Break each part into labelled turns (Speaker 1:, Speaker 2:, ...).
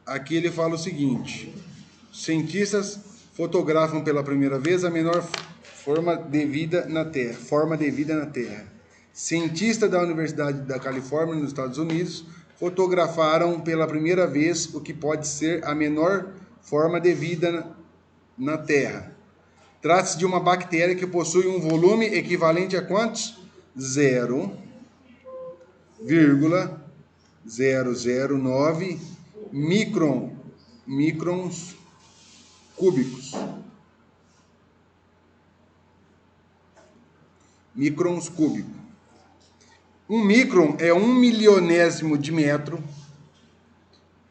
Speaker 1: aqui ele fala o seguinte: cientistas fotografam pela primeira vez a menor forma de vida na Terra. Cientistas da Universidade da Califórnia, nos Estados Unidos, fotografaram pela primeira vez o que pode ser a menor forma de vida na Terra. Trata-se de uma bactéria que possui um volume equivalente a quantos? 0,009 microns cúbicos. Microns cúbicos. Um micron é 1/milionésimo de metro,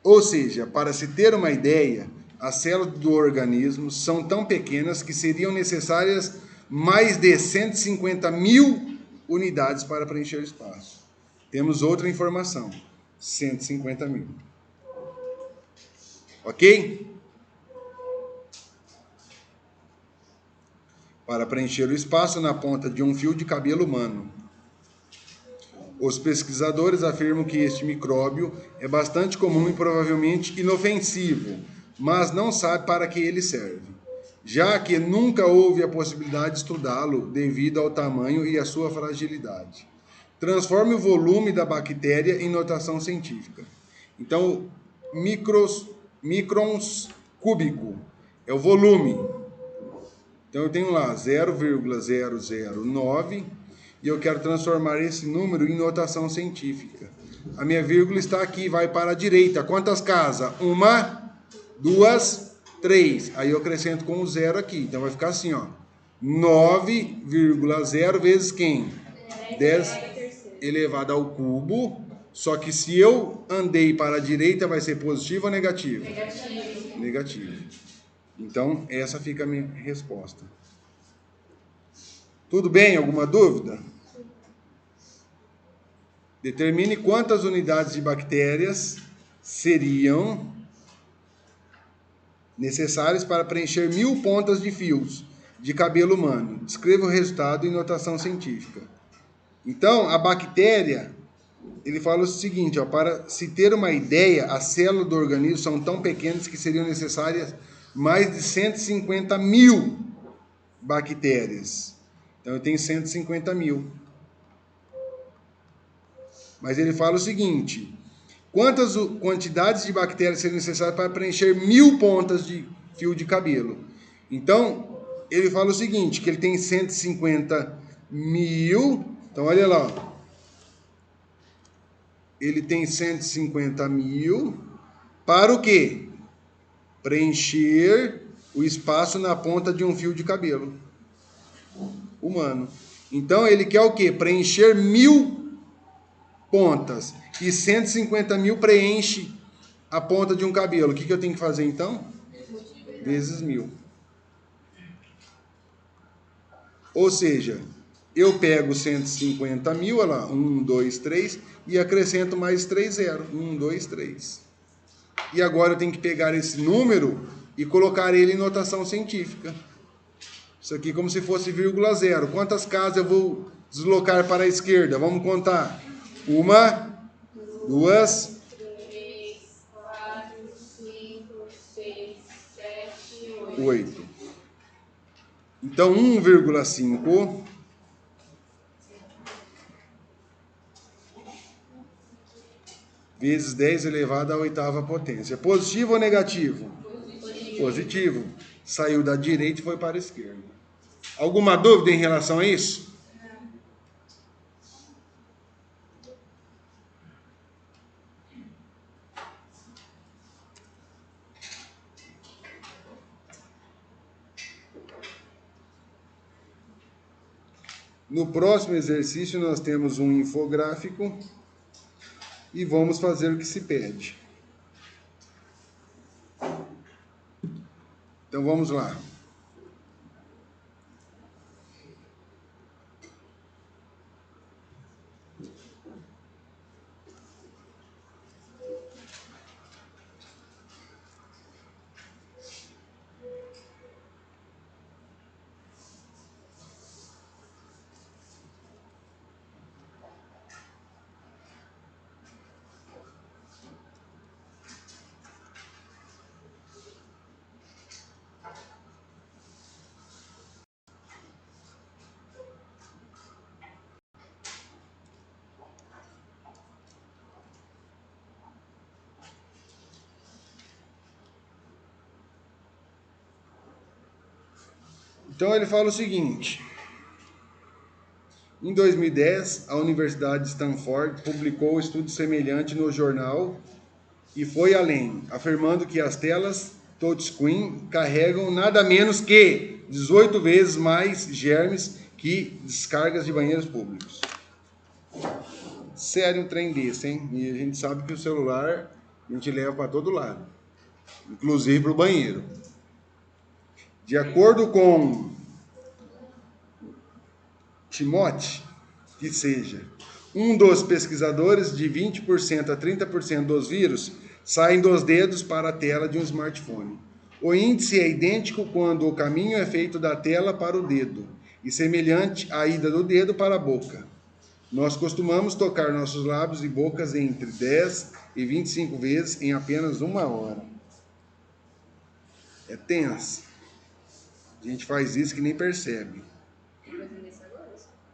Speaker 1: ou seja, para se ter uma ideia, as células do organismo são tão pequenas que seriam necessárias mais de 150 mil unidades para preencher o espaço. Temos outra informação: 150 mil. Ok? Para preencher o espaço na ponta de um fio de cabelo humano. Os pesquisadores afirmam que este micróbio é bastante comum e provavelmente inofensivo, mas não sabe para que ele serve, já que nunca houve a possibilidade de estudá-lo devido ao tamanho e à sua fragilidade. Transforme o volume da bactéria em notação científica. Então, microns cúbico é o volume. Então eu tenho lá 0,009 e eu quero transformar esse número em notação científica. A minha vírgula está aqui, vai para a direita. Quantas casas? 1, 2, 3. Aí eu acrescento com o zero aqui. Então vai ficar assim, ó. 9,0 vezes quem? 10 elevado ao cubo. Só que se eu andei para a direita, vai ser positivo ou negativo? Negativo. Negativo. Então, essa fica a minha resposta. Tudo bem? Alguma dúvida? Determine quantas unidades de bactérias seriam necessárias para preencher 1000 pontas de fios de cabelo humano. Descreva o resultado em notação científica. Então, a bactéria, ele fala o seguinte, ó, para se ter uma ideia, as células do organismo são tão pequenas que seriam necessárias mais de 150 mil bactérias. Então, eu tenho 150 mil. Mas ele fala o seguinte: quantas quantidades de bactérias seriam necessárias para preencher 1000 pontas de fio de cabelo? Então, ele fala o seguinte, que ele tem 150 mil. Então, olha lá. Ó. Ele tem 150 mil para o quê? Preencher o espaço na ponta de um fio de cabelo humano. Então, ele quer o quê? Preencher 1000 pontas. E 150 mil preenche a ponta de um cabelo. O que eu tenho que fazer então? Vezes 1000. Ou seja, eu pego 150 mil, olha lá, 1, 2, 3, e acrescento mais 3 zeros. 1, 2, 3. E agora eu tenho que pegar esse número e colocar ele em notação científica. Isso aqui é como se fosse vírgula zero. Quantas casas eu vou deslocar para a esquerda? Vamos contar. 1, 2, 8. Então, 1,5 vezes 10 elevado à oitava potência. Positivo ou negativo? Positivo. Saiu da direita e foi para a esquerda. Alguma dúvida em relação a isso? No próximo exercício, nós temos um infográfico e vamos fazer o que se pede. Então, vamos lá. Então ele fala o seguinte: em 2010, a Universidade de Stanford publicou um estudo semelhante no jornal e foi além, afirmando que as telas touchscreen carregam nada menos que 18 vezes mais germes que descargas de banheiros públicos. Sério um trem desse, hein? E a gente sabe que o celular a gente leva para todo lado, inclusive para o banheiro. De acordo com Timothy, que seja, um dos pesquisadores, de 20% a 30% dos vírus saem dos dedos para a tela de um smartphone. O índice é idêntico quando o caminho é feito da tela para o dedo e semelhante à ida do dedo para a boca. Nós costumamos tocar nossos lábios e bocas entre 10 e 25 vezes em apenas uma hora. É tenso. A gente faz isso que nem percebe.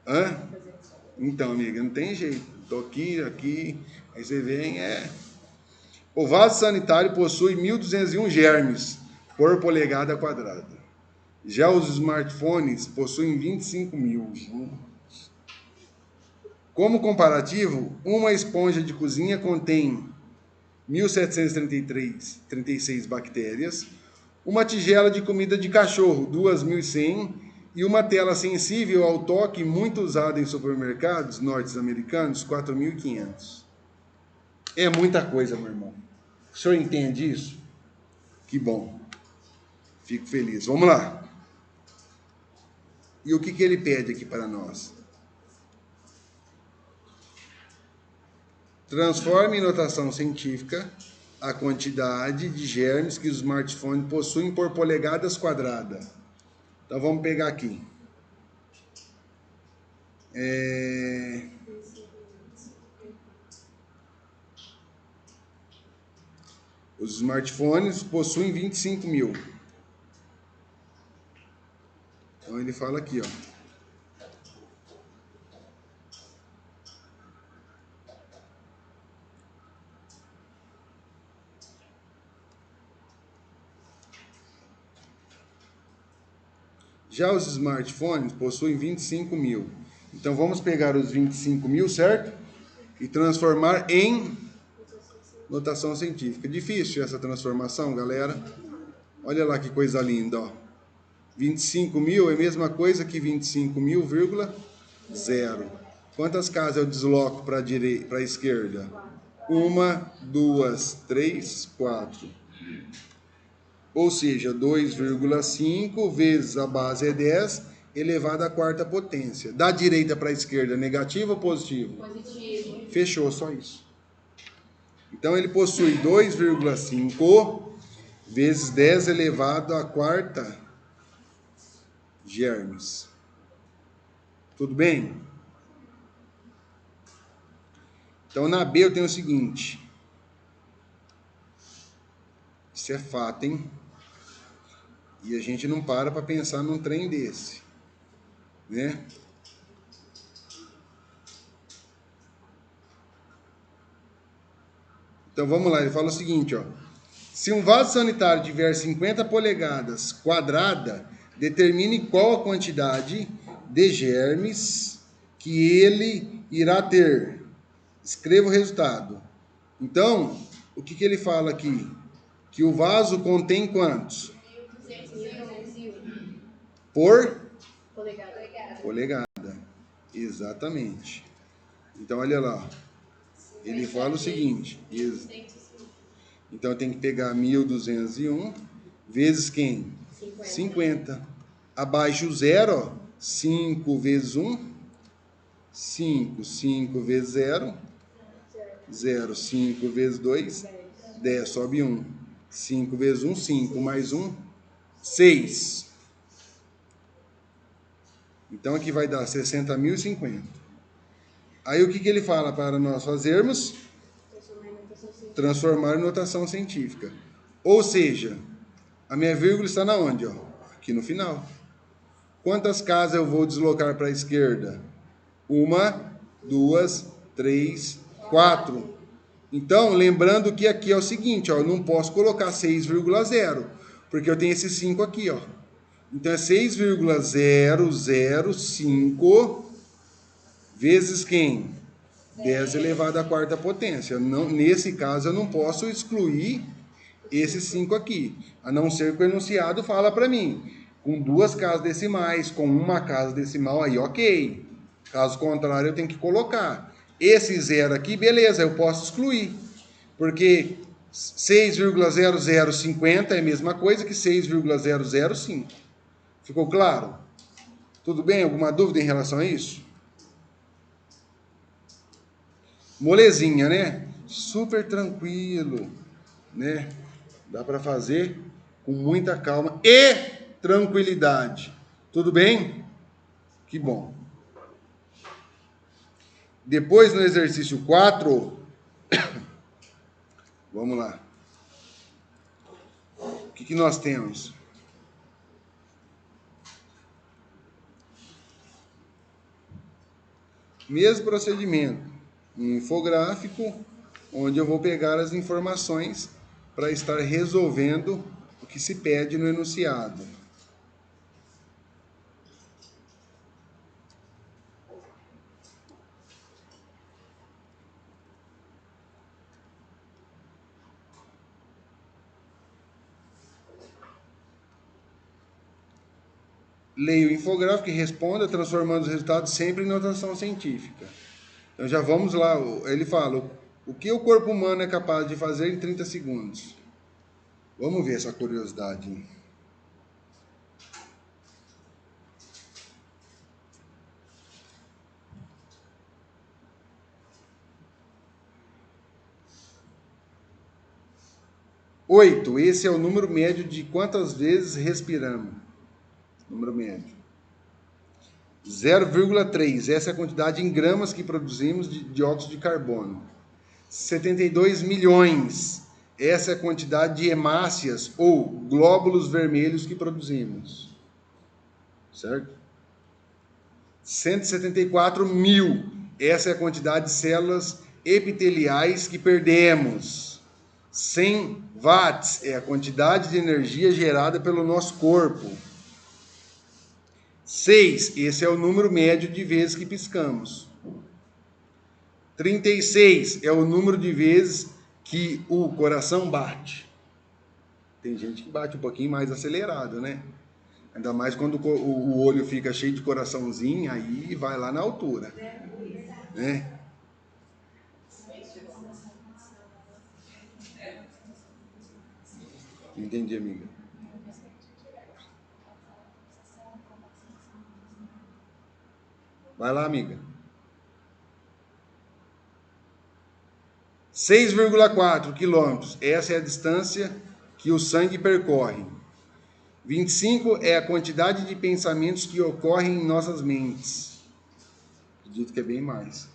Speaker 1: Hã? Então, amiga, não tem jeito. Tô aqui, aí você vem, O vaso sanitário possui 1.201 germes por polegada quadrada. Já os smartphones possuem 25.000. Como comparativo, uma esponja de cozinha contém 1.736 bactérias, uma tigela de comida de cachorro, 2.100, e uma tela sensível ao toque, muito usada em supermercados norte-americanos, 4.500. É muita coisa, meu irmão. O senhor entende isso? Que bom. Fico feliz. Vamos lá. E o que ele pede aqui para nós? Transforme em notação científica a quantidade de germes que os smartphones possuem por polegadas quadradas. Então vamos pegar aqui. Os smartphones possuem 25.000. Então ele fala aqui, ó. Já os smartphones possuem 25.000. Então vamos pegar os 25.000, certo? E transformar em notação científica. Difícil essa transformação, galera. Olha lá que coisa linda, ó. 25.000 é a mesma coisa que 25.000,0. Quantas casas eu desloco para a esquerda? 1, 2, 3, 4. Ou seja, 2,5 vezes a base é 10, elevado à quarta potência. Da direita para a esquerda, negativo ou positivo? Positivo. Fechou, só isso. Então ele possui 2,5 vezes 10 elevado à quarta germes. Tudo bem? Então na B eu tenho o seguinte. Isso é fato, hein? E a gente não para pensar num trem desse, né? Então vamos lá, ele fala o seguinte, ó. Se um vaso sanitário tiver 50 polegadas quadrada, determine qual a quantidade de germes que ele irá ter. Escreva o resultado. Então, o que ele fala aqui? Que o vaso contém quantos? Por polegada. Exatamente. Então, olha lá. Ele fala o seguinte. Então, tem que pegar 1.201 vezes quem? 50. Abaixo o zero, ó. 5 vezes 1. 5. 5 vezes 0. 0. 5 vezes 2. 10. Sobe 1. 5 vezes 1. 5 mais 1. 6. Então, aqui vai dar 60.050. Aí, o que ele fala para nós fazermos? Transformar em notação científica. Ou seja, a minha vírgula está na onde? Ó? Aqui no final. Quantas casas eu vou deslocar para a esquerda? 1, 2, 3, 4. Então, lembrando que aqui é o seguinte, ó, eu não posso colocar 6,0, porque eu tenho esse 5 aqui, ó. Então é 6,005 vezes quem? 10 elevado à quarta potência. Não, nesse caso, eu não posso excluir esses 5 aqui. A não ser que o enunciado fala para mim. Com 2 casas decimais, com uma casa decimal, aí ok. Caso contrário, eu tenho que colocar. Esse zero aqui, beleza, eu posso excluir. Porque 6,0050 é a mesma coisa que 6,005. Ficou claro? Tudo bem? Alguma dúvida em relação a isso? Molezinha, né? Super tranquilo, né? Dá para fazer com muita calma e tranquilidade. Tudo bem? Que bom. Depois no exercício 4, vamos lá. O que nós temos? Mesmo procedimento, um infográfico, onde eu vou pegar as informações para estar resolvendo o que se pede no enunciado. Leia o infográfico e responda, transformando os resultados sempre em notação científica. Então já vamos lá, ele fala, o que o corpo humano é capaz de fazer em 30 segundos? Vamos ver essa curiosidade. Oito, esse é o número médio de quantas vezes respiramos. Número médio. 0,3, essa é a quantidade em gramas que produzimos de dióxido de carbono. 72 milhões, essa é a quantidade de hemácias ou glóbulos vermelhos que produzimos. Certo? 174 mil, essa é a quantidade de células epiteliais que perdemos. 100 watts é a quantidade de energia gerada pelo nosso corpo. 6, esse é o número médio de vezes que piscamos. 36 é o número de vezes que o coração bate. Tem gente que bate um pouquinho mais acelerado, né? Ainda mais quando o olho fica cheio de coraçãozinho, aí vai lá na altura, né? Entendi, amiga. Vai lá, amiga. 6,4 quilômetros. Essa é a distância que o sangue percorre. 25 é a quantidade de pensamentos que ocorrem em nossas mentes. Acredito que é bem mais.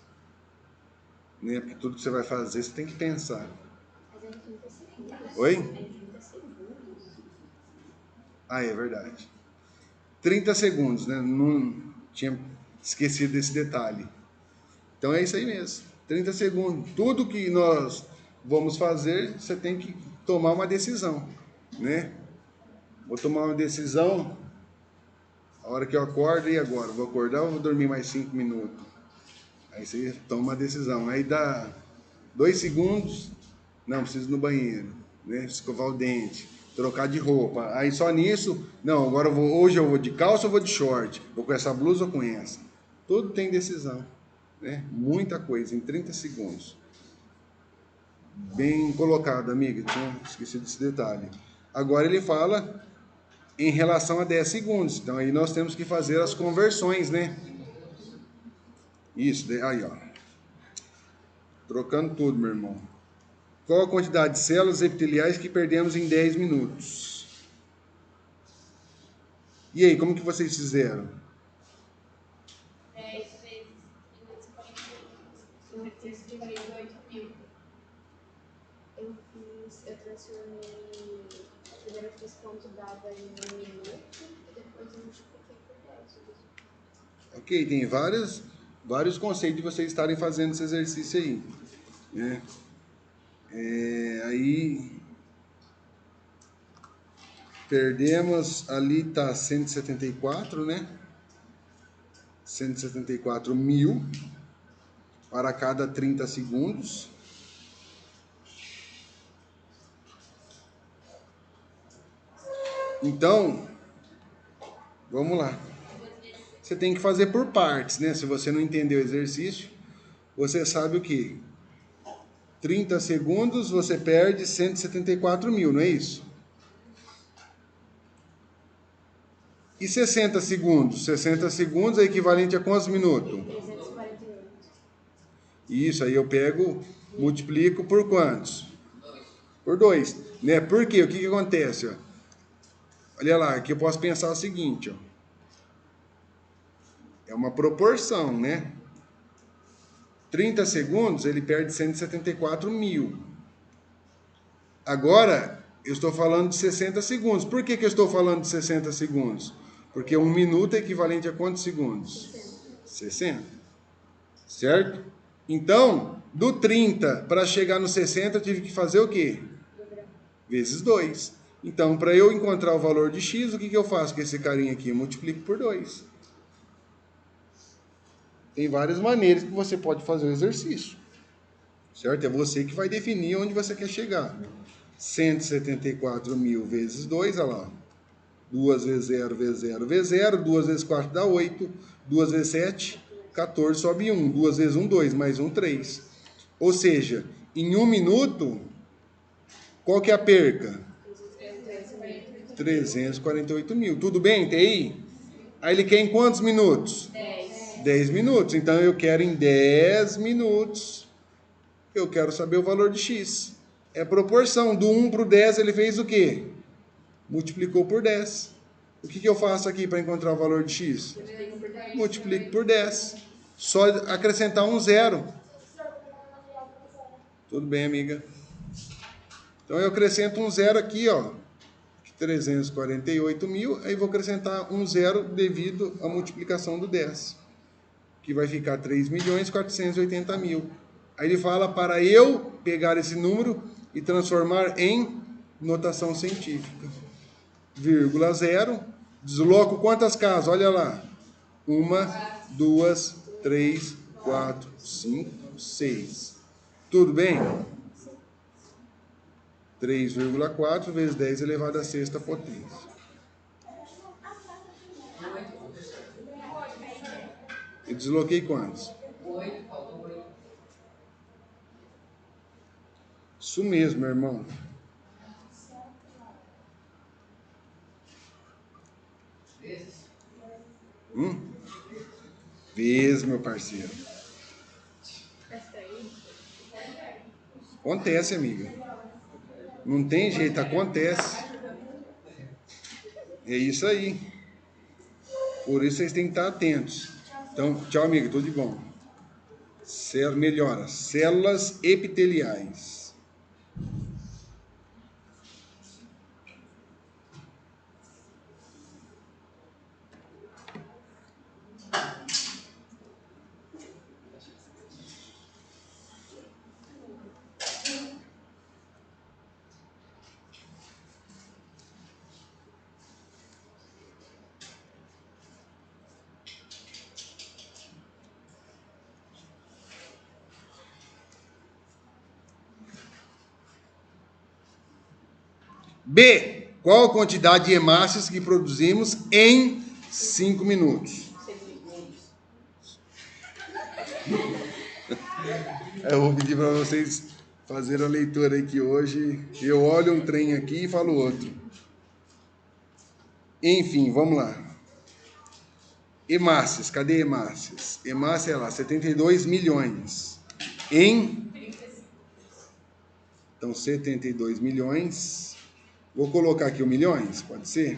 Speaker 1: Né? Porque tudo que você vai fazer, você tem que pensar. Oi? Ah, é verdade. 30 segundos, né? Não tinha esquecido desse detalhe. Então é isso aí mesmo. 30 segundos. Tudo que nós vamos fazer, você tem que tomar uma decisão, né? Vou tomar uma decisão a hora que eu acordo, e agora? Vou acordar ou vou dormir mais 5 minutos? Aí você toma uma decisão. Aí dá 2 segundos, não, preciso ir no banheiro, né? Escovar o dente, trocar de roupa. Aí só nisso, não, agora hoje eu vou de calça ou vou de short? Vou com essa blusa ou com essa? Tudo tem decisão, né? Muita coisa, em 30 segundos. Bem colocado, amiga, tinha esquecido desse detalhe. Agora ele fala em relação a 10 segundos. Então aí nós temos que fazer as conversões, né? Isso, aí ó. Trocando tudo, meu irmão. Qual a quantidade de células epiteliais que perdemos em 10 minutos? E aí, como que vocês fizeram? 10 vezes 8.000. Eu transformei. Primeiro eu fiz ponto dado em 1 minuto e depois eu multipliquei por 10. Ok, tem vários conceitos de vocês estarem fazendo esse exercício aí. Né? Aí Perdemos, ali está 174, né? 174 mil para cada 30 segundos. Então, vamos lá. Você tem que fazer por partes, né? Se você não entendeu o exercício, você sabe o que? 30 segundos, você perde 174 mil, não é isso? E 60 segundos? 60 segundos é equivalente a quantos minutos?
Speaker 2: 348.
Speaker 1: Isso, aí eu pego, multiplico por quantos? Por 2. Né? Por quê? O que acontece? Ó? Olha lá, aqui eu posso pensar o seguinte. Ó. É uma proporção, né? 30 segundos, ele perde 174 mil. Agora, eu estou falando de 60 segundos. Por que eu estou falando de 60 segundos? Porque 1 minuto é equivalente a quantos segundos? 60. Certo? Então, do 30 para chegar no 60, eu tive que fazer o quê? Vezes 2. Então, para eu encontrar o valor de x, o que eu faço com esse carinha aqui? Eu multiplico por 2. Tem várias maneiras que você pode fazer o exercício. Certo? É você que vai definir onde você quer chegar. 174 mil vezes 2, olha lá. 2 vezes 0, vezes 0, vezes 0. 2 vezes 4 dá 8. 2 vezes 7, 14, sobe 1. 2 vezes 1, 2. Mais 1, 3. Ou seja, em 1 minuto, qual que é a perca? 348 mil. Tudo bem, TI? Aí ele quer em quantos minutos? 10 minutos. Então eu quero em 10 minutos. Eu quero saber o valor de x. É proporção. Do 1 para o 10 ele fez o quê? Multiplicou por 10. O que eu faço aqui para encontrar o valor de x? Multiplico por 10. Só acrescentar um zero. Tudo bem, amiga? Então eu acrescento um zero aqui, ó. 348 mil. Aí vou acrescentar um zero devido à multiplicação do 10. Que vai ficar 3.480.000. Aí ele fala para eu pegar esse número e transformar em notação científica. Vírgula 0. Desloco quantas casas? Olha lá. 1, 2, 3, 4, 5, 6. Tudo bem? 3,4 vezes 10 elevado à sexta potência. Eu desloquei quantos? 8. Isso mesmo, meu irmão. Vezes, meu parceiro. Acontece, amiga. Não tem jeito, acontece. É isso aí. Por isso vocês têm que estar atentos. Então, tchau, amiga, tudo de bom. Melhora. Células epiteliais. B. Qual a quantidade de hemácias que produzimos em 5 minutos? Eu vou pedir para vocês fazerem a leitura aqui hoje. Eu olho um trem aqui e falo outro. Enfim, vamos lá. Hemácias, cadê hemácias? Hemácia é lá, 72 milhões. Então, 72 milhões. Vou colocar aqui o milhões, pode ser?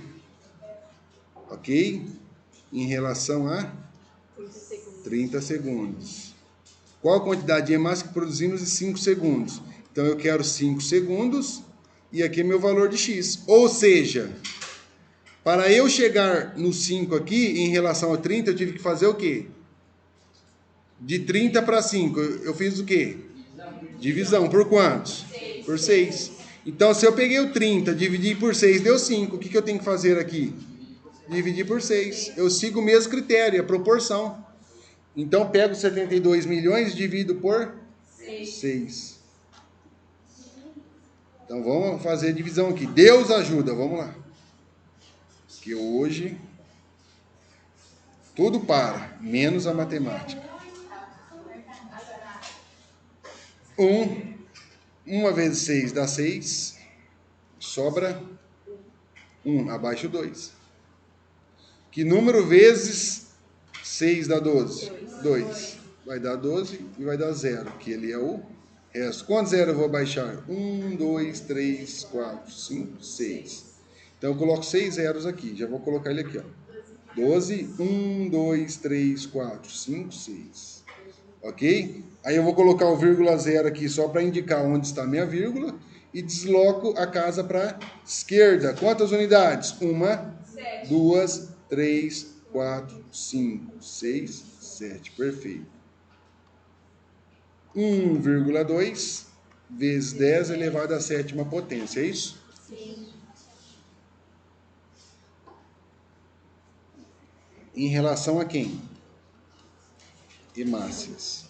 Speaker 1: Ok? Em relação a 30 segundos. Qual a quantidade de hemácia que produzimos em 5 segundos? Então, eu quero 5 segundos e aqui é meu valor de x. Ou seja, para eu chegar no 5 aqui, em relação a 30, eu tive que fazer o quê? De 30 para 5, eu fiz o quê? Divisão. Por quantos? Por 6. Então, se eu peguei o 30, dividi por 6, deu 5. O que eu tenho que fazer aqui? Dividir por 6. Eu sigo o mesmo critério, a proporção. Então, pego 72 milhões e divido por 6. Então, vamos fazer a divisão aqui. Deus ajuda, vamos lá. Que hoje tudo para, menos a matemática. 1 vezes 6 dá 6. Sobra 1, abaixo 2. Que número vezes 6 dá 12? 2. Vai dar 12 e vai dar 0, que ele é o resto. Quantos zeros eu vou abaixar? 1, 2, 3, 4, 5, 6. Então eu coloco 6 zeros aqui. Já vou colocar ele aqui, ó. 12, 1, 2, 3, 4, 5, 6. Ok? Aí eu vou colocar o vírgula zero aqui só para indicar onde está a minha vírgula. E desloco a casa para a esquerda. Quantas unidades? 1, 2, 3, 4, 5, 6, 7. Perfeito. 1,2 vezes 10 elevado à sétima potência. É isso?
Speaker 2: Sim.
Speaker 1: Em relação a quem? Hemácias.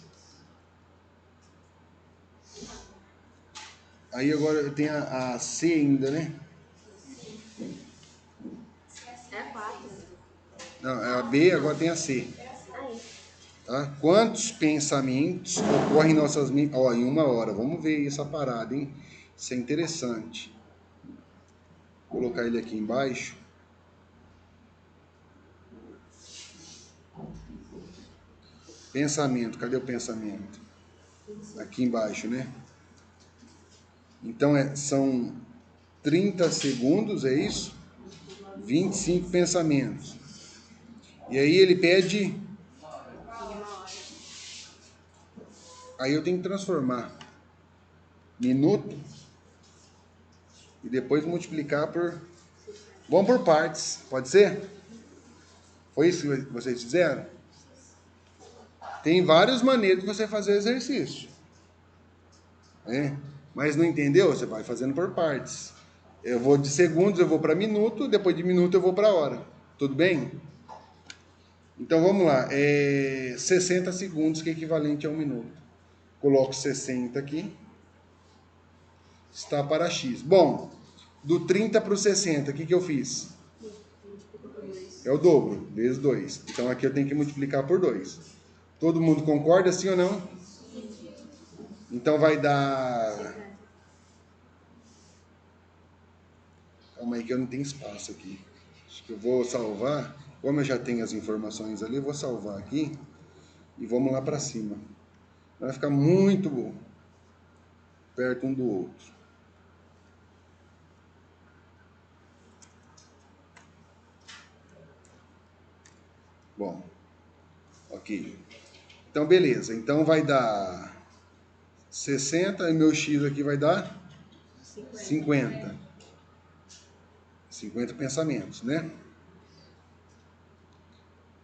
Speaker 1: Aí agora eu tenho a C ainda, né?
Speaker 2: É 4.
Speaker 1: Não, é a B, agora tem a C.
Speaker 2: Aí.
Speaker 1: Tá? Quantos pensamentos ocorrem em nossas mentes? Ó, em 1 hora. Vamos ver essa parada, hein? Isso é interessante. Vou colocar ele aqui embaixo. Pensamento, cadê o pensamento? Aqui embaixo, né? Então são 30 segundos, é isso? 25 pensamentos. E aí ele pede. Aí eu tenho que transformar minuto e depois multiplicar por. Vamos por partes, pode ser? Foi isso que vocês fizeram? Tem várias maneiras de você fazer o exercício. Né? Mas não entendeu? Você vai fazendo por partes. Eu vou de segundos, eu vou para minuto, depois de minuto eu vou para hora. Tudo bem? Então vamos lá. 60 segundos, que é equivalente a 1 minuto. Coloco 60 aqui. Está para X. Bom, do 30 para o 60, o que eu fiz? É o dobro, vezes 2. Então aqui eu tenho que multiplicar por 2. Todo mundo concorda, sim ou não? Então vai dar... Calma aí que eu não tenho espaço aqui. Acho que eu vou salvar. Como eu já tenho as informações ali, eu vou salvar aqui. E vamos lá para cima. Vai ficar muito perto um do outro. Bom, ok. Então, beleza. Então vai dar 60 e meu X aqui vai dar 50. 50 pensamentos, né?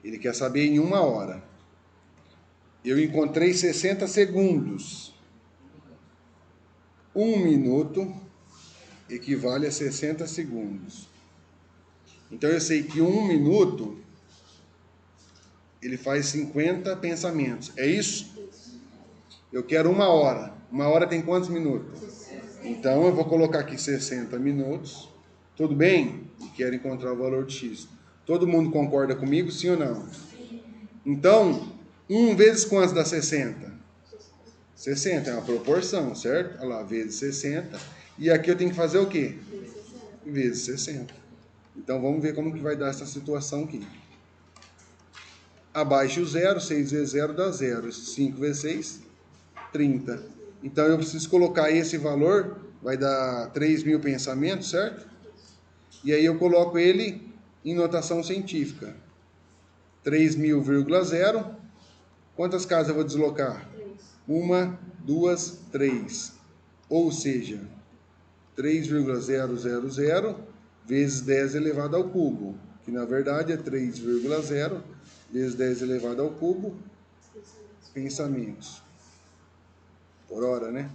Speaker 1: Ele quer saber em 1 hora. Eu encontrei 60 segundos. 1 minuto equivale a 60 segundos. Então eu sei que 1 minuto ele faz 50 pensamentos. É isso? Eu quero 1 hora. 1 hora tem quantos minutos? Então eu vou colocar aqui 60 minutos. Tudo bem? E quero encontrar o valor de X. Todo mundo concorda comigo, sim ou não? Então, 1 vezes quantos dá 60? 60 é uma proporção, certo? Olha lá, vezes 60. E aqui eu tenho que fazer o quê? Vezes 60. Então vamos ver como que vai dar essa situação aqui. Abaixo o zero, 6 vezes 0 dá 0. 5 vezes 6, 30. Então eu preciso colocar esse valor, vai dar 3.000 pensamentos, certo? E aí eu coloco ele em notação científica. 3.000,0. Quantas casas eu vou deslocar? 1, 2, 3. Ou seja, 3,000 vezes 10 elevado ao cubo, que na verdade é 3,0 vezes 10 elevado ao cubo, pensamentos. Por hora, né?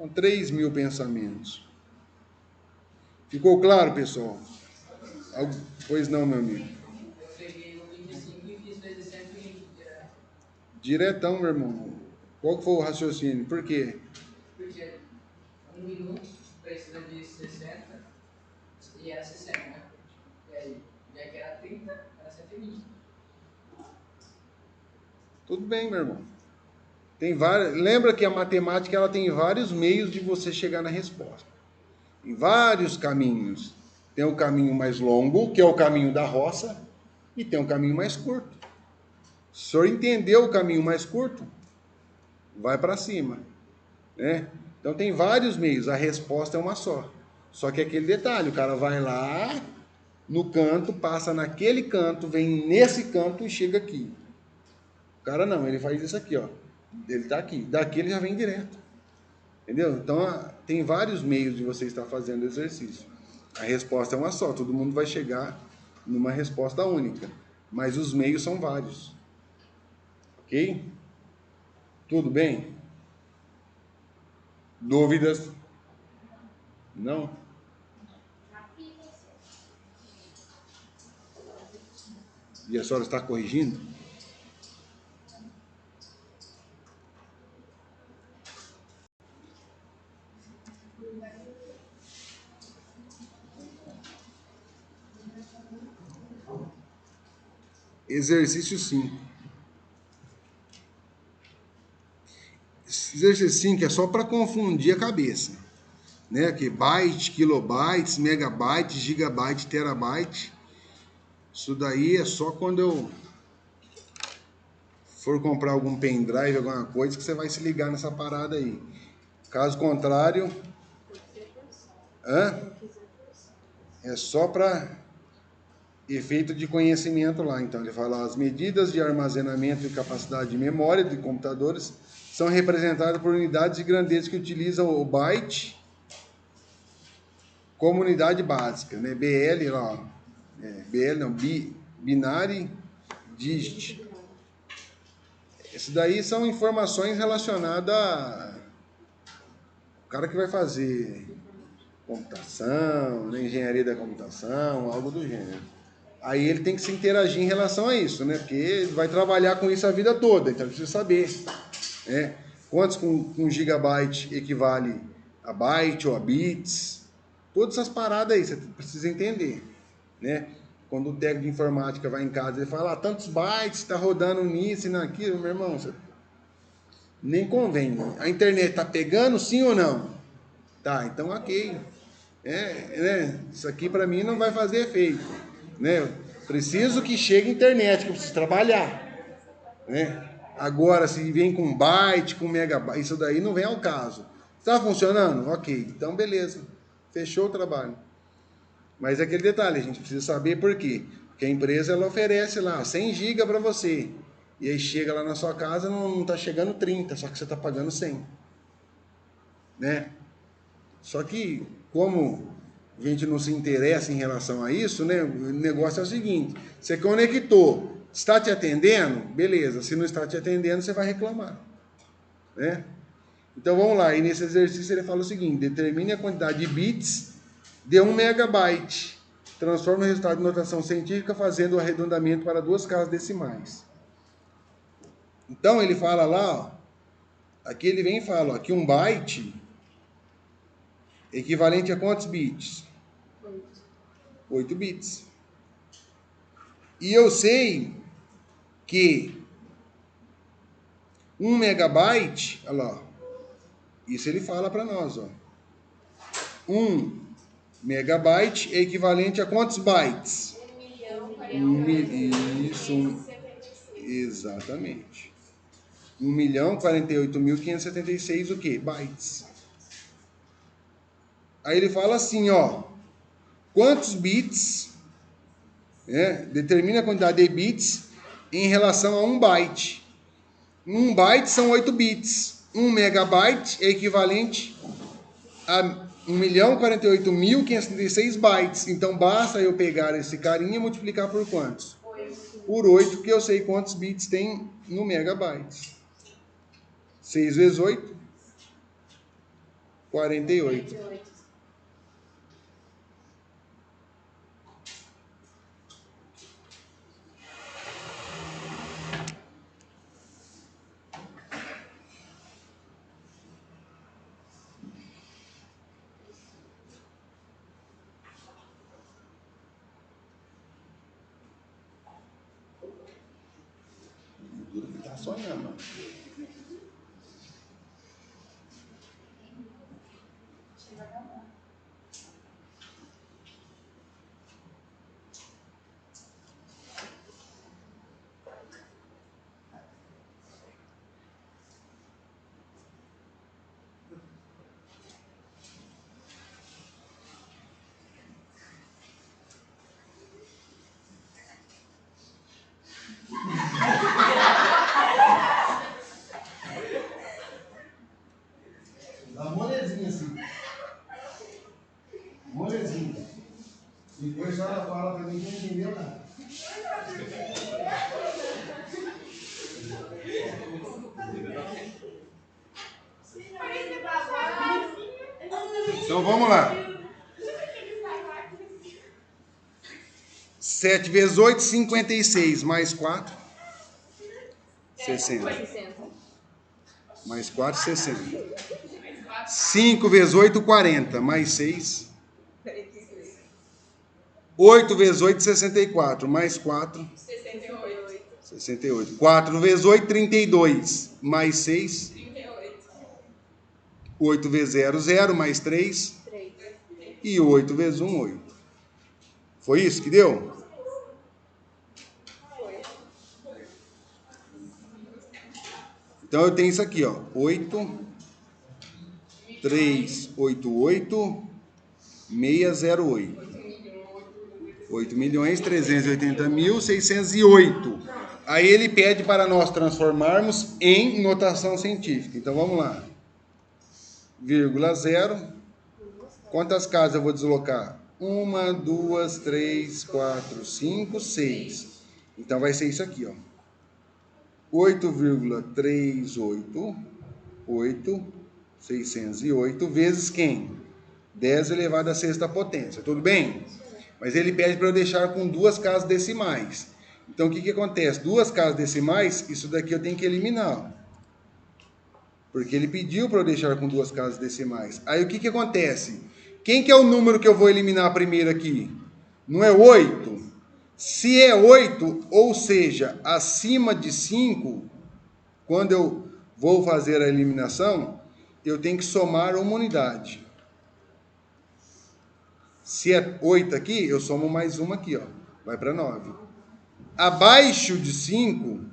Speaker 1: Com 3.000 pensamentos. Ficou claro, pessoal? Pois não, meu amigo.
Speaker 3: Eu peguei o 25 e fiz vezes 120 direto.
Speaker 1: Diretão, meu irmão. Qual que foi o raciocínio? Por quê?
Speaker 3: Porque 1 minuto precisa de 60 e era 60, né? E aí, já que era 30, era 120.
Speaker 1: Tudo bem, meu irmão. Tem várias. Lembra que a matemática ela tem vários meios de você chegar na resposta. Tem vários caminhos. Tem o caminho mais longo, que é o caminho da roça, e tem o caminho mais curto. Se o senhor entendeu o caminho mais curto, vai para cima, né? Então tem vários meios, a resposta é uma só. Só que aquele detalhe, o cara vai lá no canto, passa naquele canto, vem nesse canto e chega aqui. O cara não, ele faz isso aqui, ó. Ele tá aqui, daqui ele já vem direto. Entendeu? Então tem vários meios de você estar fazendo o exercício. A resposta é uma só, todo mundo vai chegar numa resposta única, mas os meios são vários. Ok? Tudo bem? Dúvidas? Não? E a senhora está corrigindo? Exercício 5. Exercício 5 é só para confundir a cabeça, né? Que byte, kilobytes, megabyte, gigabyte, terabyte. Isso daí é só quando eu for comprar algum pendrive, alguma coisa, que você vai se ligar nessa parada aí. Caso contrário, é só para efeito de conhecimento lá. Então ele fala: as medidas de armazenamento e capacidade de memória de computadores são representadas por unidades de grandeza que utilizam o byte como unidade básica, né? BL lá, ó. BL não, binary digit. Isso daí são informações relacionadas a o cara que vai fazer computação, né, engenharia da computação, algo do gênero. Aí ele tem que se interagir em relação a isso, né? Porque ele vai trabalhar com isso a vida toda, então ele precisa saber, né? Quantos com gigabyte equivale a byte ou a bits? Todas essas paradas aí você precisa entender, né? Quando o técnico de informática vai em casa, ele fala: tantos bytes, está rodando nisso e naquilo, meu irmão, você nem convém. A internet tá pegando, sim ou não? Tá, então ok. Né? Isso aqui para mim não vai fazer efeito, né? Preciso que chegue a internet, que eu preciso trabalhar, né? Agora, se vem com byte, com megabyte, isso daí não vem ao caso. Está funcionando? Ok, então beleza. Fechou o trabalho. Mas é aquele detalhe, a gente precisa saber por quê. Porque a empresa ela oferece lá 100 GB para você. E aí chega lá na sua casa, não está chegando 30, só que você está pagando 100. Né? Só que, como a gente não se interessa em relação a isso, né? O negócio é o seguinte: você conectou, está te atendendo? Beleza. Se não está te atendendo, você vai reclamar. Né? Então vamos lá. E nesse exercício ele fala o seguinte: determine a quantidade de bits de 1 megabyte. Transforma o resultado em notação científica fazendo o arredondamento para 2 casas decimais. Então ele fala lá, ó, aqui ele vem e fala, ó, que 1 byte equivalente a quantos bits? 8 bits. E eu sei que 1 megabyte, olha lá, isso ele fala para nós, ó. 1 megabyte é equivalente a quantos bytes? 1 milhão. Isso, exatamente. 1.048.576 o quê? Bytes. Aí ele fala assim, ó, quantos bits, né, determina a quantidade de bits em relação a 1 byte. 1 byte são 8 bits. 1 megabyte é equivalente a 1.048.576 bytes. Então basta eu pegar esse carinha e multiplicar por quantos? 8. Por 8, que eu sei quantos bits tem no megabyte. 6 vezes 8? 48. Tá sonhando, mano. Dá molezinha assim. Molezinha. Depois ela fala pra mim que não entendeu nada. Então vamos lá. 7 vezes 8, 56. Mais 4, 60. Mais 4, 60. 5 vezes 8, 40. Mais 6. 8 vezes 8, 64. Mais 4. 68. 4 vezes 8, 32. Mais 6. 8 vezes 0, 0. Mais 3. E 8 vezes 1, 8. Foi isso que deu? Então eu tenho isso aqui, ó. 8, 3, 8, 8, 608. 8.380.608. Aí ele pede para nós transformarmos em notação científica. Então vamos lá. Vírgula 0. Quantas casas eu vou deslocar? 1, 2, 3, 4, 5, 6. Então vai ser isso aqui, ó. 8,38 vezes quem? 10 elevado à sexta potência. Tudo bem? Mas ele pede para eu deixar com duas casas decimais. Então o que acontece? Duas casas decimais, isso daqui eu tenho que eliminar. Porque ele pediu para eu deixar com duas casas decimais. Aí o que acontece? Quem que é o número que eu vou eliminar primeiro aqui? Não é 8? Se é 8, ou seja, acima de 5, quando eu vou fazer a eliminação, eu tenho que somar uma unidade. Se é 8 aqui, eu somo mais uma aqui, ó. Vai para 9. Abaixo de 5,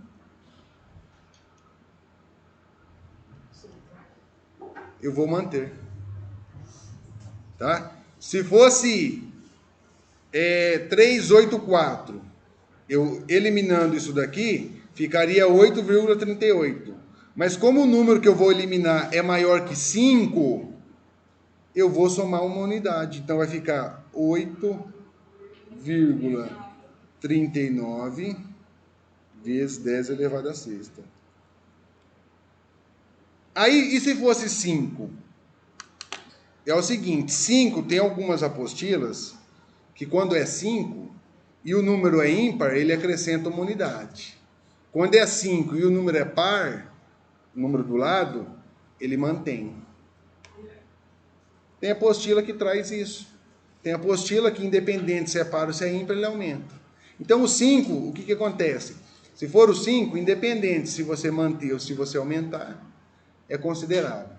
Speaker 1: eu vou manter. Tá? Se fosse 384, eu eliminando isso daqui, ficaria 8,38. Mas como o número que eu vou eliminar é maior que 5, eu vou somar uma unidade. Então vai ficar 8,39 vezes 10 elevado à sexta. Aí, e se fosse 5? É o seguinte, 5 tem algumas apostilas que quando é 5 e o número é ímpar, ele acrescenta uma unidade. Quando é 5 e o número é par, o número do lado, ele mantém. Tem apostila que traz isso. Tem apostila que, independente se é par ou se é ímpar, ele aumenta. Então, o 5, o que acontece? Se for o 5, independente se você manter ou se você aumentar, é considerado.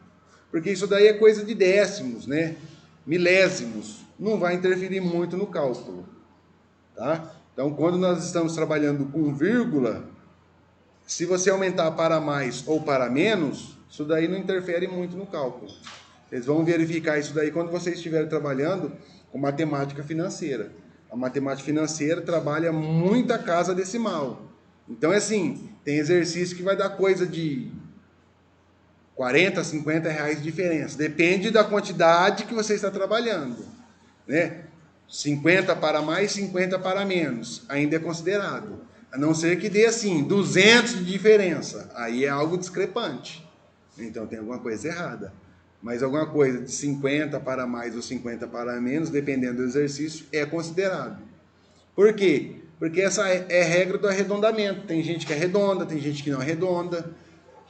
Speaker 1: Porque isso daí é coisa de décimos, né? Milésimos. Não vai interferir muito no cálculo. Tá? Então, quando nós estamos trabalhando com vírgula, se você aumentar para mais ou para menos, isso daí não interfere muito no cálculo. Vocês vão verificar isso daí quando vocês estiverem trabalhando com matemática financeira. A matemática financeira trabalha muita casa decimal. Então, é assim, tem exercício que vai dar coisa de 40, 50 reais de diferença. Depende da quantidade que você está trabalhando. Né? 50 para mais, 50 para menos. Ainda é considerado. A não ser que dê assim, 200 de diferença. Aí é algo discrepante. Então tem alguma coisa errada. Mas alguma coisa de 50 para mais ou 50 para menos, dependendo do exercício, é considerado. Por quê? Porque essa é a regra do arredondamento. Tem gente que arredonda, tem gente que não arredonda.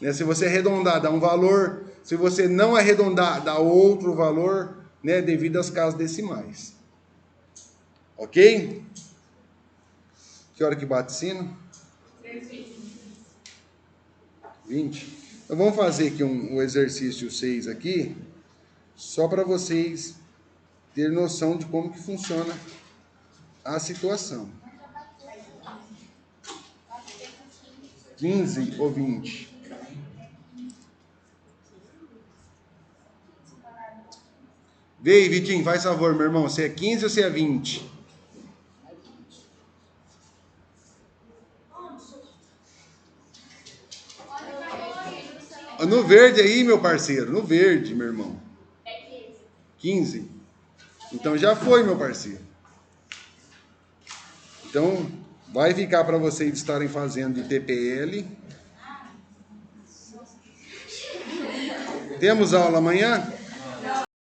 Speaker 1: Né? Se você arredondar, dá um valor. Se você não arredondar, dá outro valor, né? Devido às casas decimais. Ok? Que hora que bate o sino? 20. Então vamos fazer aqui o exercício 6 aqui, só para vocês terem noção de como que funciona a situação. 15 ou 20? Vê aí, Vitinho, faz favor, meu irmão, você é 15 ou você é 20? No verde aí, meu parceiro, no verde, meu irmão.
Speaker 2: É
Speaker 1: 15? Então já foi, meu parceiro. Então, vai ficar para vocês estarem fazendo de TPL. Temos aula amanhã?